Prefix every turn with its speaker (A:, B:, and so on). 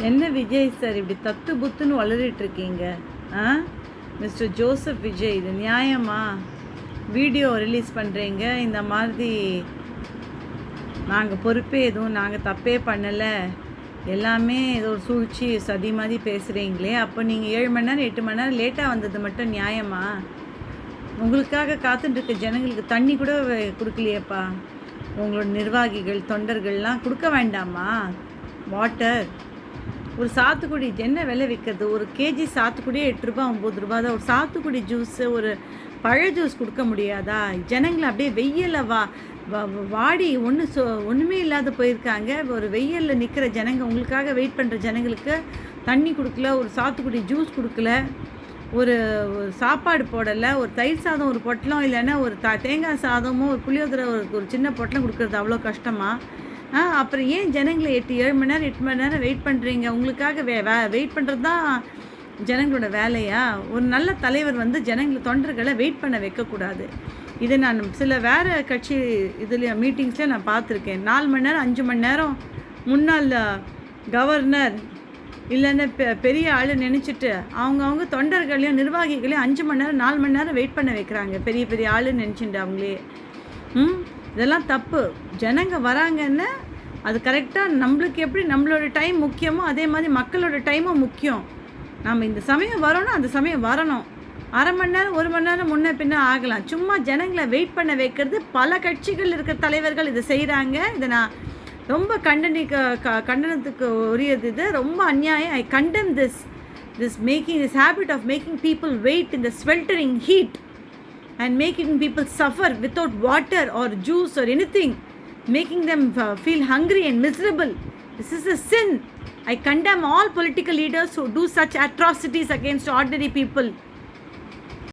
A: என்ன விஜய் சார் இப்படி தத்து புத்துன்னு வளரிட்டு இருக்கீங்க? ஆ மிஸ்டர் ஜோசப் விஜய், இது நியாயமா? வீடியோ ரிலீஸ் பண்ணுறீங்க இந்த மாதிரி. நாங்கள் பொறுப்பே எதுவும் நாங்கள் தப்பே பண்ணலை, எல்லாமே ஏதோ ஒரு சூழ்ச்சி சதி மாதிரி பேசுகிறீங்களே. அப்போ நீங்கள் 7 மணி நேரம் 8 மணி நேரம் லேட்டாக வந்தது மட்டும் நியாயமா? உங்களுக்காக காத்துட்டுருக்க ஜனங்களுக்கு தண்ணி கூட கொடுக்கலையேப்பா. உங்களோட நிர்வாகிகள் தொண்டர்கள்லாம் கொடுக்க வேண்டாமா வாட்டர்? ஒரு சாத்துக்குடி என்ன விலை விற்கிறது? ஒரு கேஜி சாத்துக்குடியே 8 ரூபா 9 ரூபா தான். ஒரு சாத்துக்குடி ஜூஸு, ஒரு பழ ஜூஸ் கொடுக்க முடியாதா? ஜனங்களை அப்படியே வெயிலில் வாடி ஒன்றுமே இல்லாத போயிருக்காங்க. ஒரு வெயிலில் நிற்கிற ஜனங்க, உங்களுக்காக வெயிட் பண்ணுற ஜனங்களுக்கு தண்ணி கொடுக்கல, ஒரு சாத்துக்குடி ஜூஸ் கொடுக்கல, ஒரு சாப்பாடு போடலை, ஒரு தயிர் சாதம் ஒரு பொட்டலம், இல்லைன்னா ஒரு தேங்காய் சாதமும் ஒரு புளியோதரை ஒரு சின்ன பொட்டலம் கொடுக்குறது அவ்வளோ கஷ்டமா? அப்புறம் ஏன் ஜனங்களை 7 மணி நேரம் 8 மணி நேரம் வெயிட் பண்ணுறீங்க? உங்களுக்காக வெயிட் பண்ணுறது தான் ஜனங்களோட வேலையா? ஒரு நல்ல தலைவர் வந்து தொண்டர்களை வெயிட் பண்ண வைக்கக்கூடாது. இதை நான் சில வேறு கட்சி இதில் மீட்டிங்ஸில் நான் பார்த்துருக்கேன். 4 மணி நேரம் 5 மணி நேரம் முன்னாள் கவர்னர் இல்லைன்னா பெரிய ஆள் நினச்சிட்டு அவங்க தொண்டர்களையும் நிர்வாகிகளையும் 5 மணி நேரம் 4 மணி நேரம் வெயிட் பண்ண வைக்கிறாங்க. பெரிய ஆளுன்னு நினச்சிட்டு அவங்களே. இதெல்லாம் தப்பு. ஜனங்க வராங்கன்னா அது கரெக்டாக நம்மளுக்கு எப்படி நம்மளோட டைம் முக்கியமோ அதே மாதிரி மக்களோட டைமும் முக்கியம். நம்ம இந்த சமயம் வரோன்னா அந்த சமயம் வரணும். அரை மணி நேரம் 1 மணி நேரம் முன்ன பின்ன ஆகலாம். சும்மா ஜனங்களை வெயிட் பண்ண வைக்கிறது பல கட்சிகள் இருக்கிற தலைவர்கள் இதை செய்கிறாங்க. இதை நான் ரொம்ப கண்டனத்துக்கு உரியது. இது ரொம்ப அநியாயம். ஐ condemn this habit of making people wait in the sweltering heat and making people suffer without water or juice or anything, making them feel hungry and miserable. This is a sin. I condemn all political leaders who do such atrocities against ordinary people.